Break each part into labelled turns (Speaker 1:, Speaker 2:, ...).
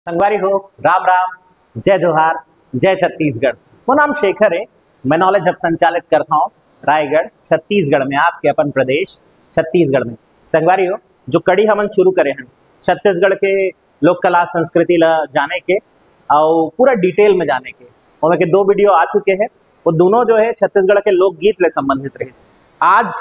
Speaker 1: संगवारी हो, राम राम, जय जोहार, जय छत्तीसगढ़। वो नाम शेखर है। मैं नॉलेज हब संचालित करता हूँ रायगढ़ छत्तीसगढ़ में, आपके अपन प्रदेश छत्तीसगढ़ में। संगवारी हो, जो कड़ी हमन शुरू करे हैं छत्तीसगढ़ के लोक कला संस्कृति ला जाने के और पूरा डिटेल में जाने के, और के 2 वीडियो आ चुके हैं। वो दोनों जो है छत्तीसगढ़ के लोकगीत ले संबंधित रहे। आज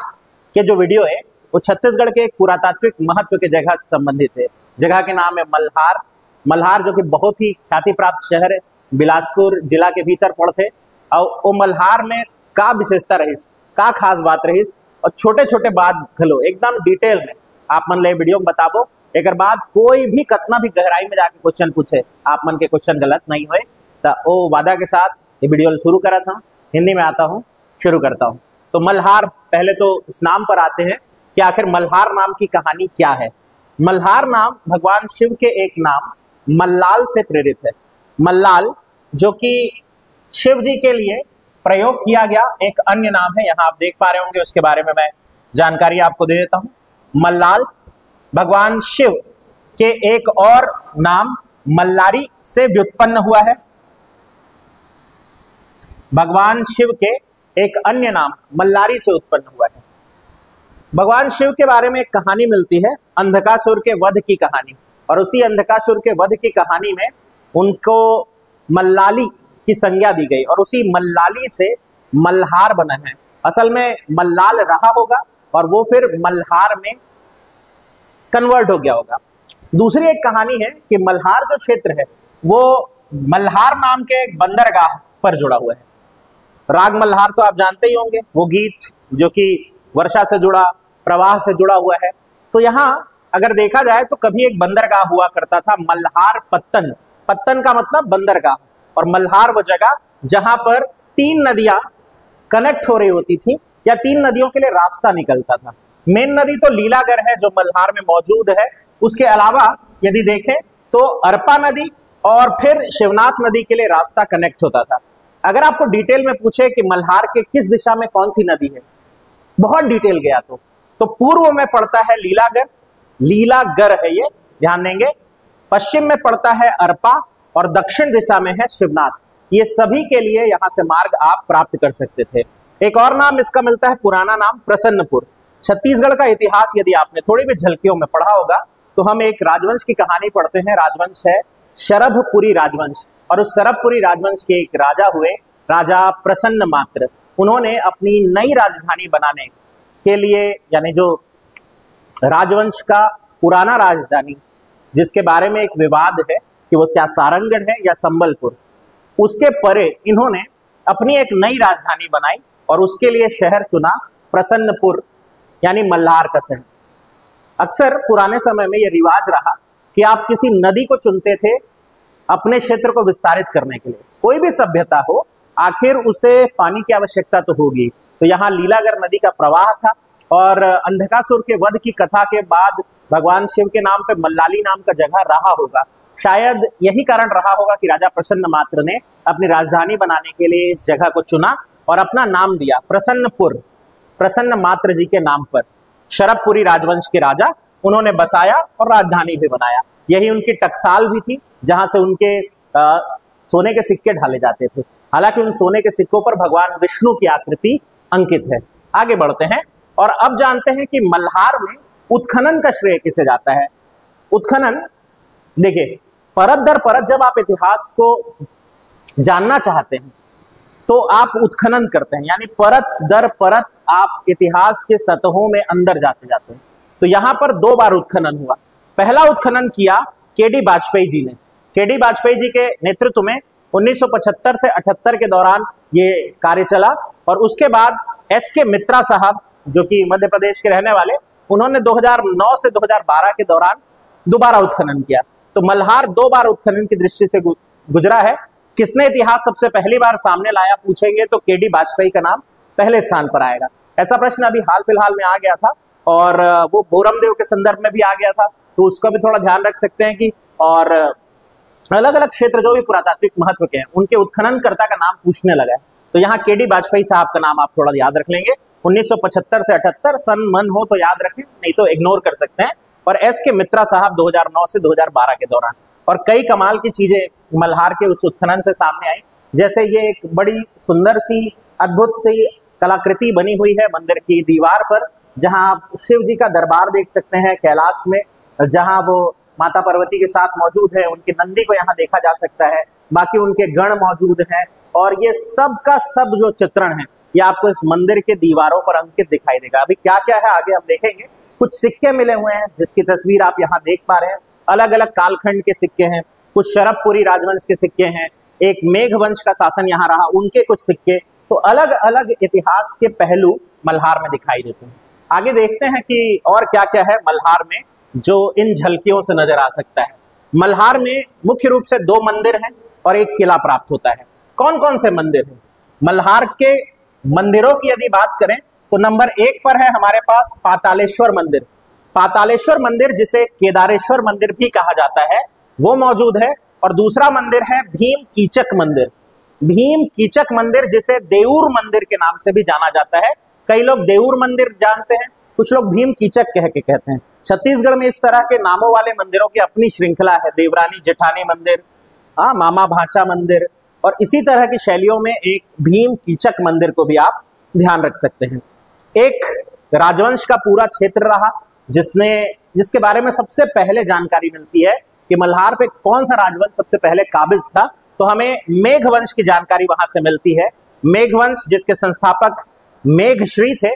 Speaker 1: के जो वीडियो है वो छत्तीसगढ़ के एक पुरातात्विक महत्व के जगह से संबंधित है। जगह के नाम है मल्हार। मल्हार जो कि बहुत ही ख्याति प्राप्त शहर है, बिलासपुर जिला के भीतर पड़ते। और वो मल्हार में का विशेषता रहीस, का खास बात रहीस, और छोटे छोटे बात घलो एकदम डिटेल में आप मन ले वीडियो में बताबो। एक बाद कोई भी कतना भी गहराई में जाके क्वेश्चन पूछे, आप मन के क्वेश्चन गलत नहीं हुए तो वो वादा के साथ ये वीडियो शुरू करा था। हिंदी में आता हूँ, शुरू करता हूँ। तो मल्हार, पहले तो इस नाम पर आते हैं कि आखिर मल्हार नाम की कहानी क्या है। मल्हार नाम भगवान शिव के एक नाम मल्लाल से प्रेरित है। मल्लाल जो कि शिव जी के लिए प्रयोग किया गया एक अन्य नाम है, यहाँ आप देख पा रहे होंगे, उसके बारे में मैं जानकारी आपको दे देता हूँ। मल्लाल भगवान शिव के एक और नाम मल्लारी से व्युत्पन्न हुआ है। भगवान शिव के एक अन्य नाम मल्लारी से उत्पन्न हुआ है। भगवान शिव के बारे में एक कहानी मिलती है, अंधकासुर के वध की कहानी। और उसी अंधकासुर के वध की कहानी में उनको मल्लाली की संज्ञा दी गई और उसी मल्लाली से मल्हार बना है। असल में मल्लाल रहा होगा और वो फिर मल्हार में कन्वर्ट हो गया होगा। दूसरी एक कहानी है कि मल्हार जो क्षेत्र है वो मल्हार नाम के एक बंदरगाह पर जुड़ा हुआ है। राग मल्हार तो आप जानते ही होंगे, वो गीत जो कि वर्षा से जुड़ा, प्रवाह से जुड़ा हुआ है। तो यहाँ अगर देखा जाए तो कभी एक बंदरगाह हुआ करता था, मल्हार पत्तन। पत्तन का मतलब बंदरगाह, और मल्हार वो जगह जहां पर 3 नदियां कनेक्ट हो रही होती थी या 3 नदियों के लिए रास्ता निकलता था। मेन नदी तो लीलागर है जो मल्हार में मौजूद है। उसके अलावा यदि देखें तो अरपा नदी और फिर शिवनाथ नदी के लिए रास्ता कनेक्ट होता था। अगर आपको डिटेल में पूछे कि मल्हार के किस दिशा में कौन सी नदी है, बहुत डिटेल गया तो पूर्व में पड़ता है लीलागर, लीलागर है ये, ध्यान देंगे। पश्चिम में पड़ता है अरपा और दक्षिण दिशा में है शिवनाथ। ये सभी के लिए यहां से मार्ग आप प्राप्त कर सकते थे। एक और नाम इसका मिलता है, पुराना नाम प्रसन्नपुर। छत्तीसगढ़ का इतिहास यदि आपने थोड़ी भी झलकियों में पढ़ा होगा तो हम एक राजवंश की कहानी पढ़ते हैं। राजवंश है शरभपुरी राजवंश, और उस शरभपुरी राजवंश के एक राजा हुए, राजा प्रसन्न मात्र। उन्होंने अपनी नई राजधानी बनाने के लिए, यानी जो राजवंश का पुराना राजधानी जिसके बारे में एक विवाद है कि वो क्या सारंगढ़ है या संबलपुर, उसके परे इन्होंने अपनी एक नई राजधानी बनाई और उसके लिए शहर चुना प्रसन्नपुर, यानी मल्हार का शहर। अक्सर पुराने समय में यह रिवाज रहा कि आप किसी नदी को चुनते थे अपने क्षेत्र को विस्तारित करने के लिए। कोई भी सभ्यता हो, आखिर उसे पानी की आवश्यकता तो होगी। तो यहाँ लीलागर नदी का प्रवाह था, और अंधकासुर के वध की कथा के बाद भगवान शिव के नाम पे मल्लाली नाम का जगह रहा होगा। शायद यही कारण रहा होगा कि राजा प्रसन्न मात्र ने अपनी राजधानी बनाने के लिए इस जगह को चुना और अपना नाम दिया प्रसन्नपुर, प्रसन्न मात्र जी के नाम पर। शरभपुरी राजवंश के राजा उन्होंने बसाया और राजधानी भी बनाया। यही उनकी टकसाल भी थी, जहां से उनके सोने के सिक्के ढाले जाते थे। हालांकि उन सोने के सिक्कों पर भगवान विष्णु की आकृति अंकित है। आगे बढ़ते हैं और अब जानते हैं कि मल्हार में उत्खनन का श्रेय किसे जाता है। उत्खनन, देखिए, परत दर परत जब आप इतिहास को जानना चाहते हैं तो आप उत्खनन करते हैं, यानी परत दर परत आप इतिहास के सतहों में अंदर जाते जाते हैं। तो यहां पर 2 बार उत्खनन हुआ। पहला उत्खनन किया केडी वाजपेयी जी ने। केडी वाजपेयी जी के नेतृत्व में 1975 से 78 के दौरान ये कार्य चला, और उसके बाद एसके मित्रा साहब जो कि मध्य प्रदेश के रहने वाले, उन्होंने 2009 से 2012 के दौरान दोबारा उत्खनन किया। तो मल्हार 2 बार उत्खनन की दृष्टि से गुजरा है। किसने इतिहास सबसे पहली बार सामने लाया पूछेंगे तो केडी वाजपेयी का नाम पहले स्थान पर आएगा। ऐसा प्रश्न अभी हाल फिलहाल में आ गया था और वो बोरमदेव के संदर्भ में भी आ गया था, तो उसका भी थोड़ा ध्यान रख सकते हैं कि, और अलग अलग क्षेत्र जो भी पुरातात्विक महत्व के हैं उनके उत्खननकर्ता का नाम पूछने लगा है। तो यहाँ केडी वाजपेयी साहब का नाम आप थोड़ा याद रख लेंगे। 1975 से 78 सन मन हो तो याद रखें, नहीं तो इग्नोर कर सकते हैं। और एस के मित्रा साहब 2009 से 2012 के दौरान। और कई कमाल की चीजें मल्हार के उस उत्खनन से सामने आई। जैसे ये एक बड़ी सुंदर सी अद्भुत सी कलाकृति बनी हुई है मंदिर की दीवार पर, जहां आप शिव जी का दरबार देख सकते हैं कैलाश में, जहां वो माता पार्वती के साथ मौजूद है। उनके नंदी को यहाँ देखा जा सकता है, बाकी उनके गण मौजूद हैं, और ये सब का सब जो चित्रण है ये आपको इस मंदिर के दीवारों पर अंकित दिखाई देगा। अभी क्या क्या है आगे हम देखेंगे। कुछ सिक्के मिले हुए हैं जिसकी तस्वीर आप यहाँ देख पा रहे हैं, अलग अलग कालखंड के सिक्के हैं, कुछ शरभपुरी राजवंश के सिक्के हैं, एक मेघ वंश का शासन यहाँ रहा उनके कुछ सिक्के, तो अलग अलग इतिहास के पहलू मल्हार में दिखाई देते हैं। आगे देखते हैं कि और क्या क्या है मल्हार में जो इन झलकियों से नजर आ सकता है। मल्हार में मुख्य रूप से 2 मंदिर हैं और एक किला प्राप्त होता है। कौन कौन से मंदिर हैं मल्हार के? मंदिरों की यदि बात करें तो नंबर 1 पर है हमारे पास पातालेश्वर मंदिर। पातालेश्वर मंदिर जिसे केदारेश्वर मंदिर भी कहा जाता है वो मौजूद है। और दूसरा मंदिर है भीम कीचक मंदिर। भीम कीचक मंदिर जिसे देऊर मंदिर के नाम से भी जाना जाता है। कई लोग देऊर मंदिर जानते हैं, कुछ लोग भीम कीचक कह के कहते हैं। छत्तीसगढ़ में इस तरह के नामों वाले मंदिरों की अपनी श्रृंखला है। देवरानी जेठानी मंदिर, मामा भांचा मंदिर, और इसी तरह की शैलियों में एक भीम कीचक मंदिर को भी आप ध्यान रख सकते हैं। एक राजवंश का पूरा क्षेत्र रहा जिसके बारे में सबसे पहले जानकारी मिलती है कि मल्हार पे कौन सा राजवंश सबसे पहले काबिज था, तो हमें मेघ वंश की जानकारी वहां से मिलती है। मेघ वंश जिसके संस्थापक मेघश्री थे,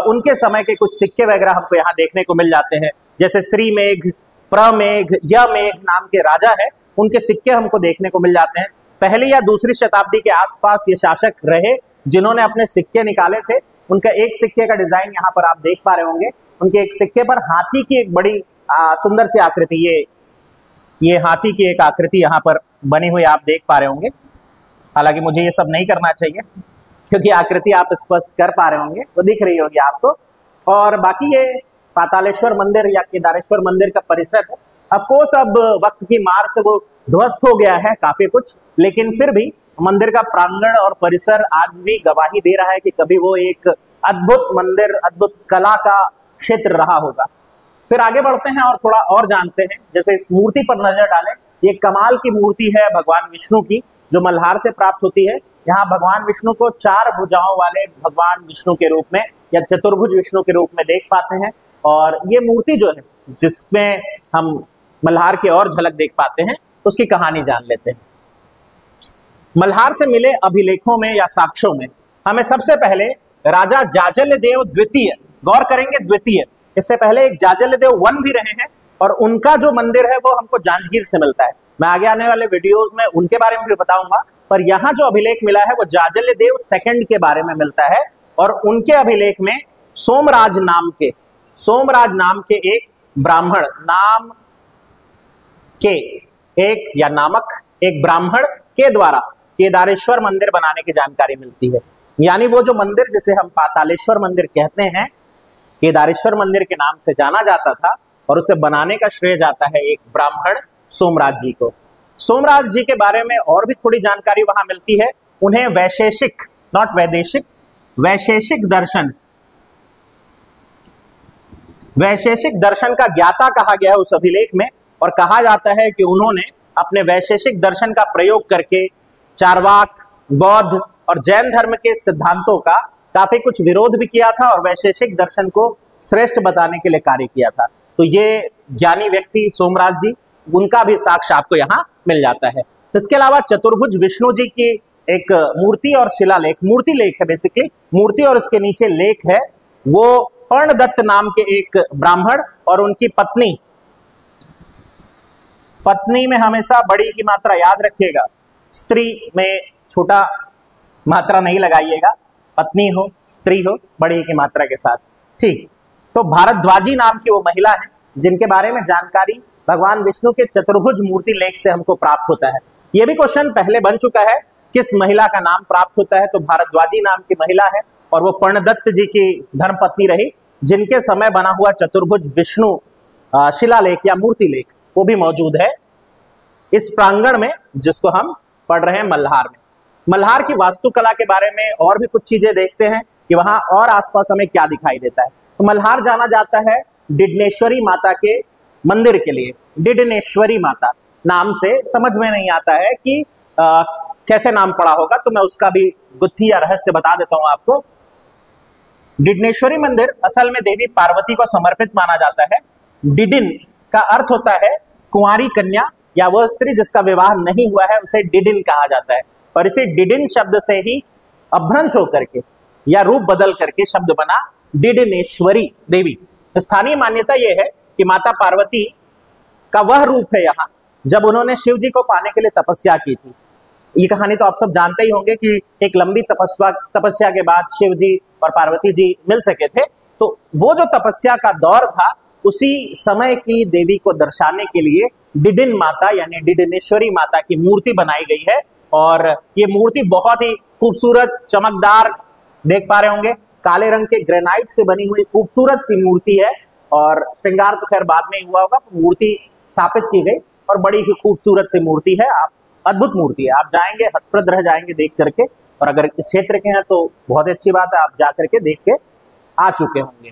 Speaker 1: उनके समय के कुछ सिक्के वगैरह हमको यहाँ देखने को मिल जाते हैं। जैसे श्री मेघ, प्रमेघ, यमेघ नाम के राजा है, उनके सिक्के हमको देखने को मिल जाते हैं। पहली या दूसरी शताब्दी के आसपास ये शासक रहे जिन्होंने अपने सिक्के निकाले थे। उनका एक सिक्के का डिजाइन यहाँ पर आप देख पा रहे होंगे। उनके एक सिक्के पर हाथी की एक बड़ी सुंदर सी आकृति, ये हाथी की एक आकृति यहाँ पर बनी हुई आप देख पा रहे होंगे। हालांकि मुझे ये सब नहीं करना चाहिए क्योंकि आकृति आप स्पष्ट कर पा रहे होंगे, तो दिख रही होगी आपको। और बाकी ये पातालेश्वर मंदिर या केदारेश्वर मंदिर का परिसर है। अफकोर्स अब वक्त की मार से वो ध्वस्त हो गया है काफी कुछ, लेकिन फिर भी मंदिर का प्रांगण और परिसर आज भी गवाही दे रहा है कि कभी वो एक अद्भुत मंदिर, अद्भुत कला का क्षेत्र रहा होगा। फिर आगे बढ़ते हैं और थोड़ा और जानते हैं। जैसे इस मूर्ति पर नजर डालें, ये कमाल की मूर्ति है भगवान विष्णु की जो मल्हार से प्राप्त होती है। यहाँ भगवान विष्णु को 4 भुजाओं वाले भगवान विष्णु के रूप में या चतुर्भुज विष्णु के रूप में देख पाते हैं। और ये मूर्ति जो है जिसमें हम मल्हार की और झलक देख पाते हैं, उसकी कहानी जान लेते हैं। मल्हार से मिले अभिलेखों में या साक्ष्यों में हमें सबसे पहले राजा जाजलदेव द्वितीय, गौर करेंगे द्वितीय, इससे पहले एक जाजलदेव वन भी रहे हैं और उनका जो मंदिर है वो हमको जांजगीर से मिलता है। मैं आगे आने वाले वीडियोस में उनके बारे में भी बताऊंगा, पर यहाँ जो अभिलेख मिला है वो जाजलदेव सेकंड के बारे में मिलता है। और उनके अभिलेख में सोमराज नाम के एक ब्राह्मण नाम के एक या नामक एक ब्राह्मण के द्वारा केदारेश्वर मंदिर बनाने की जानकारी मिलती है। यानी वो जो मंदिर जिसे हम पातालेश्वर मंदिर कहते हैं, केदारेश्वर मंदिर के नाम से जाना जाता था, और उसे बनाने का श्रेय जाता है एक ब्राह्मण सोमराज जी को। सोमराज जी के बारे में और भी थोड़ी जानकारी वहां मिलती है। उन्हें वैशेषिक, नॉट वैदेशिक, वैशेषिक दर्शन का ज्ञाता कहा गया है उस अभिलेख में। और कहा जाता है कि उन्होंने अपने वैशेषिक दर्शन का प्रयोग करके चार्वाक, बौद्ध और जैन धर्म के सिद्धांतों का काफी कुछ विरोध भी किया था और वैशेषिक दर्शन को श्रेष्ठ बताने के लिए कार्य किया था। तो ये ज्ञानी व्यक्ति सोमराज जी, उनका भी साक्ष्य आपको यहाँ मिल जाता है। इसके अलावा चतुर्भुज विष्णु जी की एक मूर्ति और शिलालेख, मूर्ति लेख है बेसिकली, मूर्ति और उसके नीचे लेख है, वो पर्णदत्त नाम के एक ब्राह्मण और उनकी पत्नी में हमेशा बड़ी की मात्रा याद रखिएगा, स्त्री में छोटा मात्रा नहीं लगाइएगा, पत्नी हो स्त्री हो बड़ी की मात्रा के साथ, ठीक। तो भारद्वाजी नाम की वो महिला है जिनके बारे में जानकारी भगवान विष्णु के चतुर्भुज मूर्ति लेख से हमको प्राप्त होता है। यह भी क्वेश्चन पहले बन चुका है, किस महिला का नाम प्राप्त होता है, तो भारद्वाजी नाम की महिला है और वो पर्णदत्त जी की धर्मपत्नी रही, जिनके समय बना हुआ चतुर्भुज विष्णु शिलालेख या मूर्ति लेख वो भी मौजूद है इस प्रांगण में जिसको हम पढ़ रहे हैं मल्हार में। मल्हार की वास्तुकला के बारे में और भी कुछ चीजें देखते हैं कि वहां और आसपास हमें क्या दिखाई देता है। तो मल्हार जाना जाता है डिडनेश्वरी माता के मंदिर के लिए। डिडनेश्वरी माता, नाम से समझ में नहीं आता है कि कैसे नाम पड़ा होगा, तो मैं उसका भी गुत्थी या रहस्य बता देता हूं आपको। डिडनेश्वरी मंदिर असल में देवी पार्वती को समर्पित माना जाता है। डिडिन का अर्थ होता है कुंवारी कन्या या वह स्त्री जिसका विवाह नहीं हुआ है, उसे डिडिन कहा जाता है। और इसी डिडिन शब्द से ही अभ्रंश होकर के या रूप बदल करके शब्द बना डिडिनेश्वरी देवी। स्थानीय मान्यता यह है कि माता पार्वती का वह रूप है यहाँ जब उन्होंने शिव जी को पाने के लिए तपस्या की थी। ये कहानी तो आप सब जानते ही होंगे कि एक लंबी तपस्या के बाद शिव जी और पार्वती जी मिल सके थे। तो वो जो तपस्या का दौर था, उसी समय की देवी को दर्शाने के लिए डिडिन माता यानी डिडिनेश्वरी माता की मूर्ति बनाई गई है। और ये मूर्ति बहुत ही खूबसूरत, चमकदार, देख पा रहे होंगे, काले रंग के ग्रेनाइट से बनी हुई खूबसूरत सी मूर्ति है। और श्रृंगार तो खैर बाद में ही हुआ होगा, मूर्ति स्थापित की गई और बड़ी ही खूबसूरत सी मूर्ति है। आप अद्भुत मूर्ति है, आप जाएंगे हतप्रद रह जाएंगे देख करके। और अगर इस क्षेत्र के हैं तो बहुत अच्छी बात है, आप जा करके देख के आ चुके होंगे।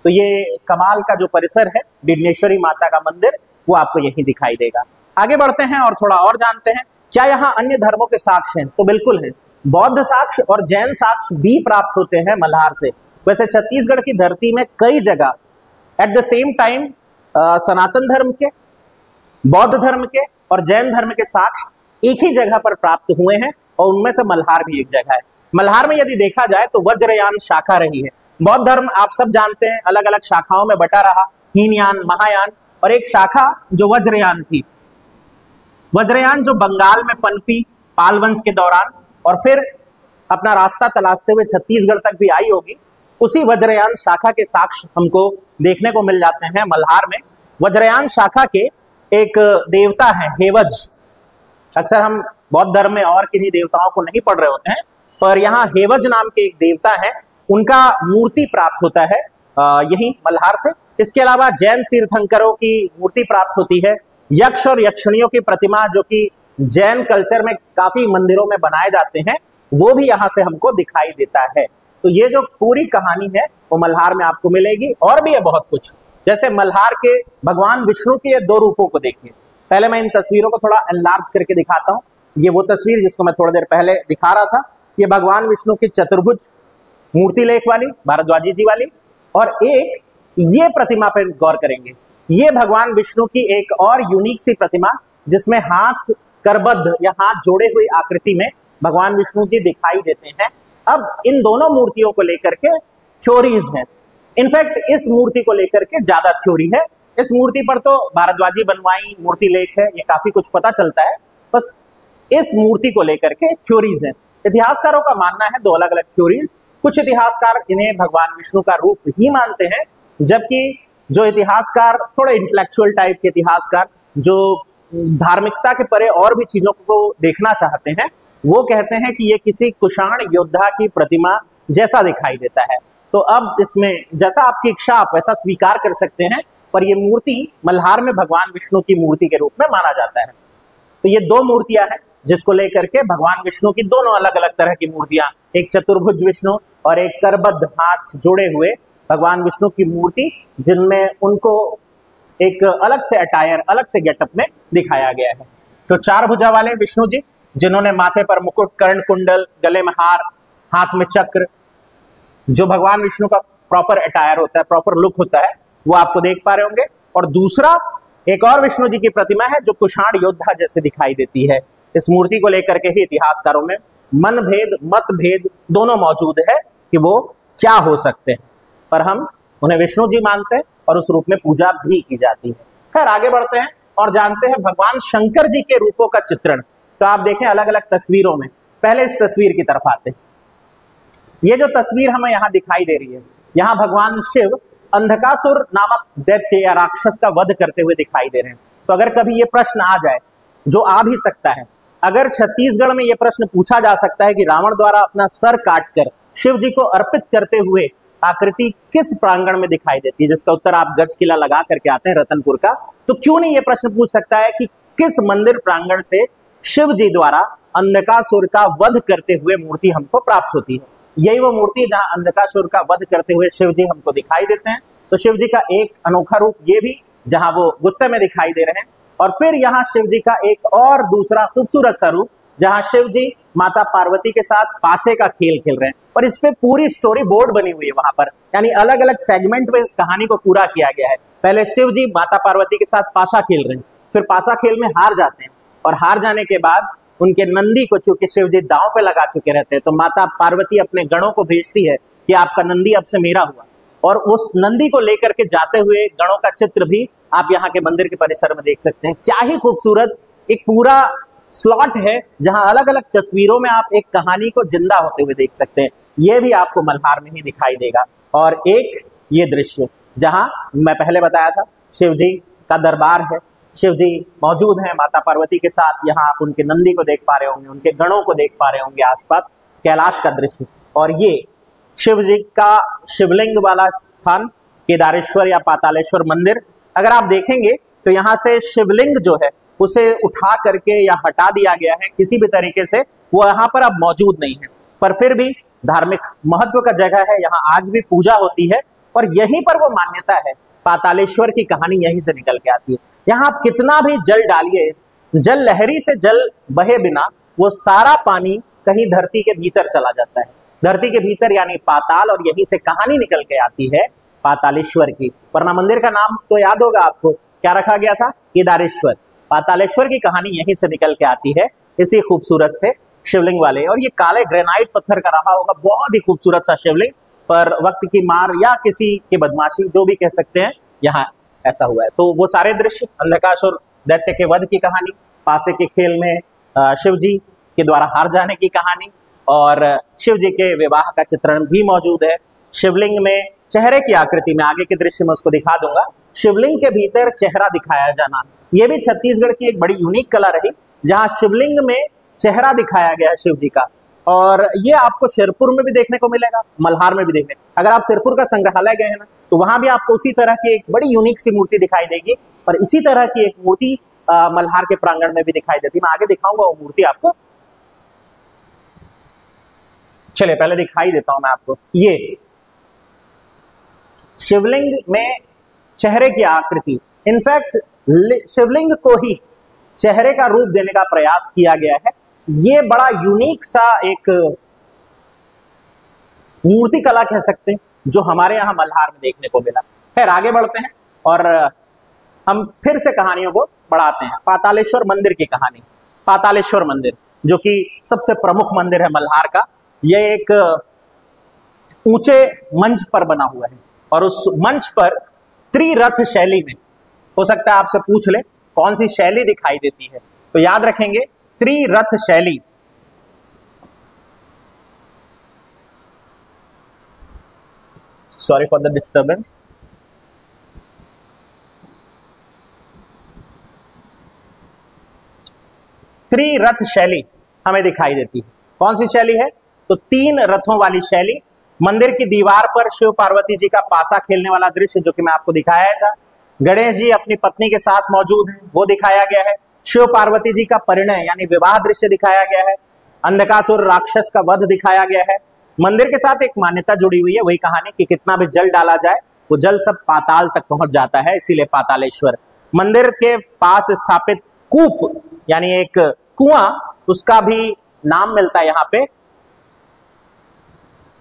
Speaker 1: तो ये कमाल का जो परिसर है डिडनेश्वरी माता का मंदिर, वो आपको यही दिखाई देगा। आगे बढ़ते हैं और थोड़ा और जानते हैं, क्या यहाँ अन्य धर्मों के साक्ष्य हैं? तो बिल्कुल है, बौद्ध साक्ष्य और जैन साक्ष्य भी प्राप्त होते हैं मल्हार से। वैसे छत्तीसगढ़ की धरती में कई जगह एट द सेम टाइम सनातन धर्म के, बौद्ध धर्म के और जैन धर्म के साक्ष्य एक ही जगह पर प्राप्त हुए हैं, और उनमें से मल्हार भी एक जगह है। मल्हार में यदि देखा जाए तो वज्रयान शाखा रही है। बौद्ध धर्म आप सब जानते हैं अलग अलग शाखाओं में बटा रहा, हीनयान, महायान, और एक शाखा जो वज्रयान थी। वज्रयान जो बंगाल में पनपी पाल वंश के दौरान और फिर अपना रास्ता तलाशते हुए छत्तीसगढ़ तक भी आई होगी, उसी वज्रयान शाखा के साक्ष्य हमको देखने को मिल जाते हैं मल्हार में। वज्रयान शाखा के एक देवता है हेवज। अक्सर हम बौद्ध धर्म में और किन्हीं देवताओं को नहीं पढ़ रहे होते हैं, पर यहाँ हेवज नाम के एक देवता है, उनका मूर्ति प्राप्त होता है यही मल्हार से। इसके अलावा जैन तीर्थंकरों की मूर्ति प्राप्त होती है। यक्ष और यक्षिणियों की प्रतिमा जो कि जैन कल्चर में काफी मंदिरों में बनाए जाते हैं, वो भी यहाँ से हमको दिखाई देता है। तो ये जो पूरी कहानी है वो मल्हार में आपको मिलेगी। और भी है बहुत कुछ, जैसे मल्हार के भगवान विष्णु के ये दो रूपों को देखिए। पहले मैं इन तस्वीरों को थोड़ा एनलार्ज करके दिखाता हूँ। ये वो तस्वीर जिसको मैं थोड़ी देर पहले दिखा रहा था, ये भगवान विष्णु की चतुर्भुज मूर्ति लेख वाली, भारद्वाजी जी वाली। और एक ये प्रतिमा पर गौर करेंगे, ये भगवान विष्णु की एक और यूनिक सी प्रतिमा जिसमें हाथ करबद्ध या हाथ जोड़े हुई आकृति में भगवान विष्णु जी दिखाई देते हैं। अब इन दोनों मूर्तियों को लेकर के थ्योरीज हैं। इनफैक्ट इस मूर्ति को लेकर के ज्यादा थ्योरी है। इस मूर्ति पर तो भारद्वाजी बनवाई मूर्ति लेख है, ये काफी कुछ पता चलता है, बस इस मूर्ति को लेकर के थ्योरीज हैं। इतिहासकारों का मानना है दो अलग अलग थ्योरीज। कुछ इतिहासकार इन्हें भगवान विष्णु का रूप ही मानते हैं, जबकि जो इतिहासकार थोड़े इंटेलेक्चुअल टाइप के इतिहासकार जो धार्मिकता के परे और भी चीजों को देखना चाहते हैं, वो कहते हैं कि ये किसी कुषाण योद्धा की प्रतिमा जैसा दिखाई देता है। तो अब इसमें जैसा आपकी इच्छा आप वैसा स्वीकार कर सकते हैं, पर ये मूर्ति मल्हार में भगवान विष्णु की मूर्ति के रूप में माना जाता है। तो ये दो मूर्तियां हैं जिसको लेकर के भगवान विष्णु की दोनों अलग अलग तरह की मूर्तियां, एक चतुर्भुज विष्णु और एक करबद्ध हाथ जोड़े हुए भगवान विष्णु की मूर्ति, जिनमें उनको एक अलग से अटायर, अलग से गेटअप में दिखाया गया है। तो चार भुजा वाले विष्णु जी, जिन्होंने माथे पर मुकुट, कर्ण कुंडल, गले में हार, हाथ में चक्र, जो भगवान विष्णु का प्रॉपर अटायर होता है, प्रॉपर लुक होता है, वो आपको देख पा रहे होंगे। और दूसरा एक और विष्णु जी की प्रतिमा है जो कुषाण योद्धा जैसे दिखाई देती है। इस मूर्ति को लेकर के ही इतिहासकारों में मनभेद, मतभेद दोनों मौजूद है कि वो क्या हो सकते हैं, पर हम उन्हें विष्णु जी मानते हैं और उस रूप में पूजा भी की जाती है। खैर आगे बढ़ते हैं और जानते हैं भगवान शंकर जी के रूपों का चित्रण। तो आप देखें अलग अलग तस्वीरों में, पहले इस तस्वीर की तरफ आते हैं। ये जो तस्वीर हमें यहाँ दिखाई दे रही है, यहाँ भगवान शिव अंधकासुर नामक दैत्य या राक्षस का वध करते हुए दिखाई दे रहे हैं। तो अगर कभी ये प्रश्न आ जाए, जो आ भी सकता है, अगर छत्तीसगढ़ में ये प्रश्न पूछा जा सकता है कि रावण द्वारा अपना सर काटकर शिव जी को अर्पित करते हुए आकृति किस प्रांगण में दिखाई देती है, जिसका उत्तर आप गज किला लगा करके आते हैं रतनपुर का, तो क्यों नहीं ये प्रश्न पूछ सकता है कि किस मंदिर प्रांगण से शिव जी द्वारा अंधकासुर का वध करते हुए मूर्ति हमको प्राप्त होती है। यही वो मूर्ति जहां अंधकासुर का वध करते हुए शिव जी हमको दिखाई देते हैं। तो शिव जी का एक अनोखा रूप ये भी, जहां वो गुस्से में दिखाई दे रहे हैं, और फिर यहाँ शिव जी का एक और दूसरा खूबसूरत सा रूप, जहाँ शिव जी माता पार्वती के साथ पासे का खेल खेल रहे हैं। और इस पे पूरी स्टोरी बोर्ड बनी हुई है वहां पर, यानी अलग अलग सेगमेंट में इस कहानी को पूरा किया गया है। पहले शिव जी माता पार्वती के साथ पासा खेल रहे हैं, फिर पासा खेल में हार जाते हैं, और हार जाने के बाद उनके नंदी को, चूंकि शिव जी दांव पे लगा चुके रहते हैं, तो माता पार्वती अपने गणों को भेजती है कि आपका नंदी अब से मेरा हुआ। और उस नंदी को लेकर के जाते हुए गणों का चित्र भी आप यहाँ के मंदिर के परिसर में देख सकते हैं। क्या ही खूबसूरत एक पूरा स्लॉट है, जहां अलग अलग तस्वीरों में आप एक कहानी को जिंदा होते हुए देख सकते हैं। यह भी आपको मल्हार में ही दिखाई देगा। और एक ये दृश्य जहां मैं पहले बताया था शिव जी का दरबार है, शिव जी मौजूद हैं माता पार्वती के साथ। यहाँ आप उनके नंदी को देख पा रहे होंगे, उनके गणों को देख पा रहे होंगे आसपास, कैलाश का दृश्य। और ये शिव जी का शिवलिंग वाला स्थान केदारेश्वर या पातालेश्वर मंदिर, अगर आप देखेंगे तो यहाँ से शिवलिंग जो है उसे उठा करके या हटा दिया गया है किसी भी तरीके से, वो यहाँ पर अब मौजूद नहीं है। पर फिर भी धार्मिक महत्व का जगह है, यहाँ आज भी पूजा होती है और यहीं पर वो मान्यता है। पातालेश्वर की कहानी यहीं से निकल के आती है। यहाँ आप कितना भी जल डालिए, जल लहरी से जल बहे बिना वो सारा पानी कहीं धरती के भीतर चला जाता है, धरती के भीतर यानी पाताल, और यहीं से कहानी निकल के आती है पातालेश्वर की। वरना मंदिर का नाम तो याद होगा आपको, क्या रखा गया था? केदारेश्वर। पातालेश्वर की कहानी यहीं से निकल के आती है, इसी खूबसूरत से शिवलिंग वाले। और ये काले ग्रेनाइट पत्थर का रहा होगा, बहुत ही खूबसूरत सा शिवलिंग, पर वक्त की मार या किसी की बदमाशी, जो भी कह सकते हैं, यहाँ ऐसा हुआ है। तो वो सारे दृश्य, अंधकासुर दैत्य के वध की कहानी, पासे के खेल में शिव जी के द्वारा हार जाने की कहानी, और शिव जी के विवाह का चित्रण भी मौजूद है। शिवलिंग में चेहरे की आकृति में, आगे के दृश्य में उसको दिखा दूंगा, शिवलिंग के भीतर चेहरा दिखाया जाना, ये भी छत्तीसगढ़ की एक बड़ी यूनिक कला रही, जहां शिवलिंग में चेहरा दिखाया गया है शिव जी का। और ये आपको सिरपुर में भी देखने को मिलेगा, मल्हार में भी देखने। अगर आप सिरपुर का संग्रहालय गए हैं ना, तो वहां भी आपको उसी तरह की एक बड़ी यूनिक सी मूर्ति दिखाई देगी, और इसी तरह की एक मूर्ति मल्हार के प्रांगण में भी दिखाई देती है। मैं आगे दिखाऊंगा वो मूर्ति आपको। चलिए पहले दिखाई देता हूं मैं आपको। ये शिवलिंग में चेहरे की आकृति, इनफैक्ट शिवलिंग को ही चेहरे का रूप देने का प्रयास किया गया है। ये बड़ा यूनिक सा एक मूर्ति कला कह सकते हैं, जो हमारे यहाँ मल्हार में देखने को मिला। खैर आगे बढ़ते हैं और हम फिर से कहानियों को बढ़ाते हैं। पातालेश्वर मंदिर की कहानी। पातालेश्वर मंदिर जो कि सबसे प्रमुख मंदिर है मल्हार का, यह एक ऊंचे मंच पर बना हुआ है, और उस मंच पर त्रिरथ शैली में, हो सकता है आपसे पूछ ले कौन सी शैली दिखाई देती है, तो याद रखेंगे त्रिरथ शैली। Sorry for the disturbance. त्रिरथ शैली हमें दिखाई देती है। कौन सी शैली है? तो 3 रथों वाली शैली। मंदिर की दीवार पर शिव पार्वती जी का पासा खेलने वाला दृश्य जो कि मैं आपको दिखाया था। गणेश जी अपनी पत्नी के साथ मौजूद हैं, वो दिखाया गया है। शिव पार्वती जी का परिणय यानी विवाह दृश्य दिखाया गया है। अंधकासुर राक्षस का वध दिखाया गया है। मंदिर के साथ एक मान्यता जुड़ी हुई है, वही कहानी कि कितना भी जल डाला जाए वो जल सब पाताल तक पहुंच जाता है, इसीलिए पातालेश्वर। मंदिर के पास स्थापित कूप यानी एक कुआं, उसका भी नाम मिलता है यहाँ पे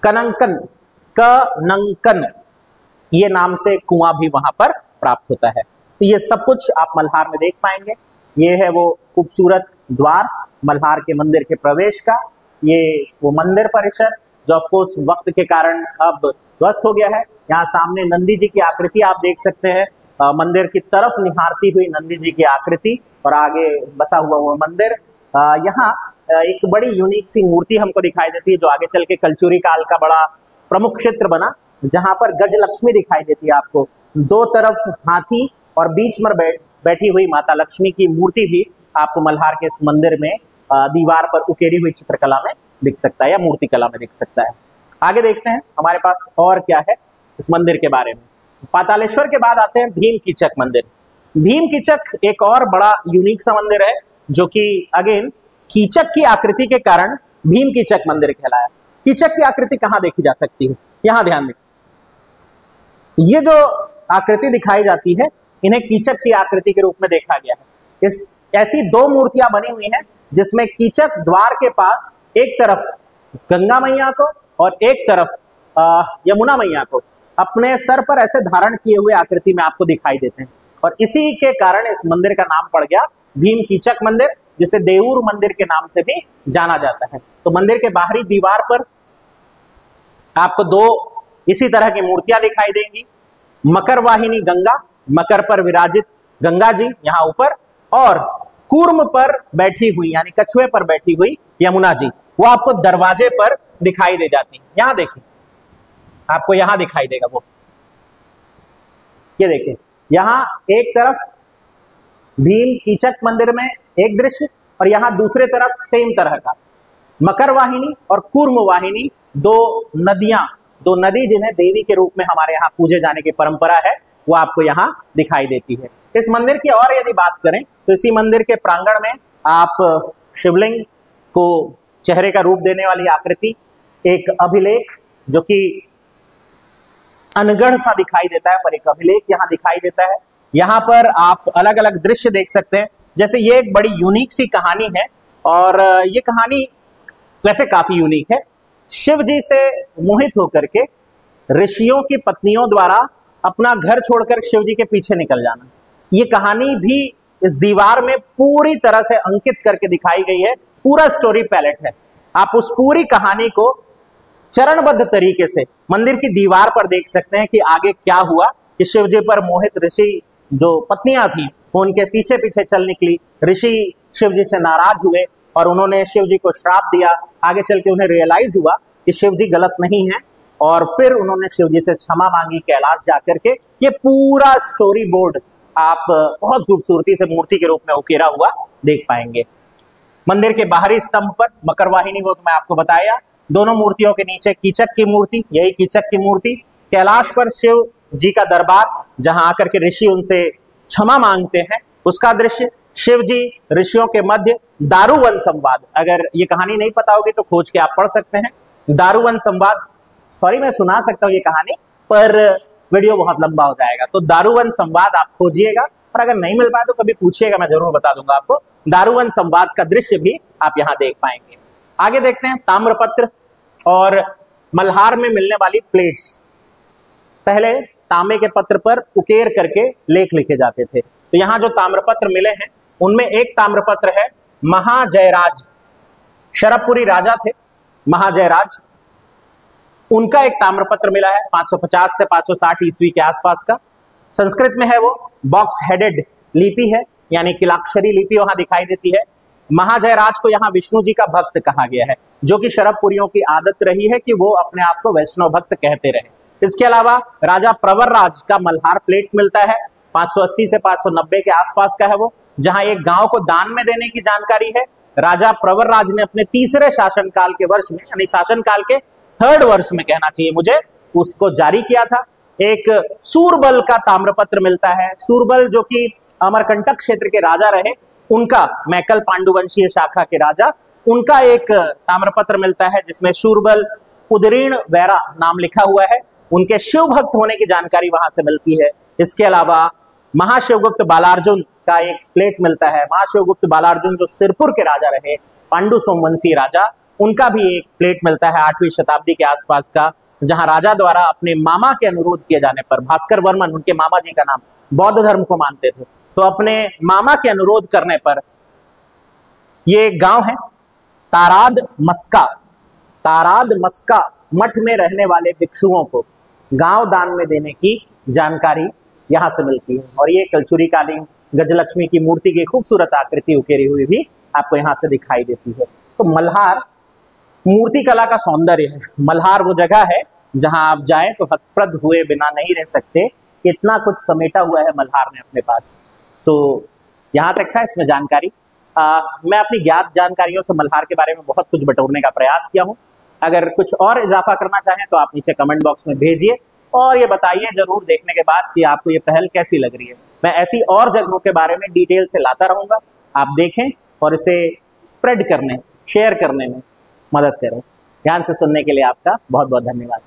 Speaker 1: कनंकन, कनंकन, ये नाम से कुआं भी वहां पर प्राप्त होता है। तो ये सब कुछ आप मल्हार में देख पाएंगे। ये है वो खूबसूरत द्वार मल्हार के मंदिर के प्रवेश का। ये वो मंदिर परिसर जो ऑफकोर्स वक्त के कारण अब ध्वस्त हो गया है। यहाँ सामने नंदी जी की आकृति आप देख सकते हैं, मंदिर की तरफ निहारती हुई नंदी जी की आकृति, और आगे बसा हुआ वो मंदिर। यहाँ एक बड़ी यूनिक सी मूर्ति हमको दिखाई देती है, जो आगे चल के कलचुरी काल का बड़ा प्रमुख क्षेत्र बना, जहां पर गजलक्ष्मी दिखाई देती है आपको। 2 तरफ हाथी और बीच में बैठी हुई माता लक्ष्मी की मूर्ति भी आपको मल्हार के इस मंदिर में दीवार पर उकेरी हुई चित्रकला में दिख सकता है, या मूर्ति कला में दिख सकता है। आगे देखते हैं हमारे पास और क्या है इस मंदिर के बारे में। पातालेश्वर के बाद आते हैं भीम कीचक मंदिर। भीम कीचक एक और बड़ा यूनिक सा मंदिर है, जो कि अगेन कीचक की आकृति के कारण भीम कीचक मंदिर कहलाया। कीचक की आकृति कहां देखी जा सकती है? यहां ध्यान दें, ये जो आकृति दिखाई जाती है, इन्हें कीचक की आकृति के रूप में देखा गया है। इस ऐसी दो मूर्तियां बनी हुई हैं जिसमें कीचक द्वार के पास एक तरफ गंगा मैया को और एक तरफ यमुना मैया को अपने सर पर ऐसे धारण किए हुए आकृति में आपको दिखाई देते हैं, और इसी के कारण इस मंदिर का नाम पड़ गया भीम कीचक मंदिर, जिसे देऊर मंदिर के नाम से भी जाना जाता है। तो मंदिर के बाहरी दीवार पर आपको दो इसी तरह की मूर्तियां दिखाई देंगी। मकर वाहिनी गंगा, मकर पर विराजित गंगा जी यहाँ ऊपर, और कूर्म पर बैठी हुई यानी कछुए पर बैठी हुई यमुना जी, वो आपको दरवाजे पर दिखाई दे जाती है। यहां देखिए, आपको यहां दिखाई देगा वो, ये देखिए यहां एक तरफ भीम कीचक मंदिर में एक दृश्य, और यहां दूसरे तरफ सेम तरह का मकर वाहिनी और कूर्म वाहिनी, दो नदियां, दो नदी जिन्हें देवी के रूप में हमारे यहाँ पूजे जाने की परंपरा है, वो आपको यहाँ दिखाई देती है। इस मंदिर की और यदि बात करें तो इसी मंदिर के प्रांगण में आप शिवलिंग को चेहरे का रूप देने वाली आकृति, एक अभिलेख जो कि अनगढ़ सा दिखाई देता है पर एक अभिलेख यहाँ दिखाई देता है। यहाँ पर आप अलग अलग दृश्य देख सकते हैं, जैसे ये एक बड़ी यूनिक सी कहानी है, और ये कहानी वैसे काफी यूनिक है। शिव जी से मोहित होकर के ऋषियों की पत्नियों द्वारा अपना घर छोड़कर शिव जी के पीछे निकल जाना, ये कहानी भी इस दीवार में पूरी तरह से अंकित करके दिखाई गई है। पूरा स्टोरी पैलेट है, आप उस पूरी कहानी को चरणबद्ध तरीके से मंदिर की दीवार पर देख सकते हैं कि आगे क्या हुआ, कि शिव जी पर मोहित ऋषि जो पत्नियां थी वो उनके पीछे पीछे चल निकली, ऋषि शिव जी से नाराज हुए और उन्होंने शिव जी को श्राप दिया। आगे चल के उन्हें रियलाइज हुआ कि शिव जी गलत नहीं है, और फिर उन्होंने शिव जी से क्षमा मांगी कैलाश जाकर के। ये पूरा स्टोरी बोर्ड आप बहुत खूबसूरती से मूर्ति के रूप में उकेरा हुआ देख पाएंगे। मंदिर के बाहरी स्तंभ पर मकर वाहिनी, वो तो मैं आपको बताया, दोनों मूर्तियों के नीचे कीचक की मूर्ति, यही कीचक की मूर्ति। कैलाश पर शिव जी का दरबार, जहां आकर के ऋषि उनसे क्षमा मांगते हैं, उसका दृश्य। शिव जी ऋषियों के मध्य दारुवन संवाद, अगर ये कहानी नहीं पता होगी तो खोज के आप पढ़ सकते हैं। दारुवन संवाद, सॉरी मैं सुना सकता हूँ ये कहानी, पर वीडियो बहुत लंबा हो जाएगा, तो दारुवन संवाद आप खोजिएगा, और अगर नहीं मिल पाए तो कभी पूछिएगा, मैं जरूर बता दूंगा आपको। दारुवन संवाद का दृश्य भी आप यहाँ देख पाएंगे। आगे देखते हैं ताम्रपत्र और मल्हार में मिलने वाली प्लेट्स। पहले तांबे के पत्र पर उकेर करके लेख लिखे जाते थे, तो यहाँ जो ताम्रपत्र मिले हैं उनमें एक ताम्रपत्र है महाजयराज, शरभपुरी राजा थे महाजयराज, उनका एक ताम्रपत्र मिला है 550 से 560 ईस्वी के आसपास का। संस्कृत में है वो, बॉक्स हेडेड लिपि है, यानी किलाक्षरी लिपि वहां दिखाई देती है। महाजयराज को यहाँ विष्णु जी का भक्त कहा गया है, जो कि शरभपुरियों की आदत रही है कि वो अपने आप को वैष्णव भक्त कहते रहे। इसके अलावा राजा प्रवरराज का मल्हार प्लेट मिलता है, 580 से 590 के आसपास का है वो, जहां एक गांव को दान में देने की जानकारी है। राजा प्रवरराज ने अपने तीसरे शासनकाल के वर्ष में, यानी शासनकाल के 3rd वर्ष में कहना चाहिए मुझे, उसको जारी किया था। एक सूरबल का ताम्रपत्र मिलता है, सूरबल जो कि अमरकंटक क्षेत्र के राजा रहे, उनका, मैकल पांडुवंशीय शाखा के राजा, उनका एक ताम्रपत्र मिलता है जिसमें शूरबल उदरीण वैरा नाम लिखा हुआ है। उनके शिव भक्त होने की जानकारी वहां से मिलती है। इसके अलावा महाशिवगुप्त बालार्जुन का एक प्लेट मिलता है। महाशिवगुप्त बालार्जुन जो सिरपुर के राजा रहे, पांडु सोमवंशी राजा, उनका भी एक प्लेट मिलता है 8वीं शताब्दी के आसपास का, जहां राजा द्वारा अपने मामा के अनुरोध किए जाने पर, भास्कर वर्मन उनके मामा जी का नाम, बौद्ध धर्म को मानते थे, तो अपने मामा के अनुरोध करने पर ये गांव है ताराद मस्का, ताराद मस्का मठ में रहने वाले भिक्षुओं को गांव दान में देने की जानकारी यहां से मिलती है। और ये कलचुरी कालीन गजलक्ष्मी की मूर्ति की खूबसूरत आकृति उकेरी हुई भी आपको यहां से दिखाई देती है। तो मल्हार मूर्ति कला का सौंदर्य है। मल्हार वो जगह है जहां आप जाएं तो हतप्रद हुए बिना नहीं रह सकते, इतना कुछ समेटा हुआ है मल्हार ने अपने पास। तो यहाँ तक था इसमें जानकारी। मैं अपनी ज्ञात जानकारियों से मल्हार के बारे में बहुत कुछ बटोरने का प्रयास किया हूँ। अगर कुछ और इजाफा करना चाहें तो आप नीचे कमेंट बॉक्स में भेजिए, और ये बताइए जरूर देखने के बाद कि आपको ये पहल कैसी लग रही है। मैं ऐसी और जगहों के बारे में डिटेल से लाता रहूंगा, आप देखें और इसे स्प्रेड करने, शेयर करने में मदद करें। ध्यान से सुनने के लिए आपका बहुत बहुत धन्यवाद।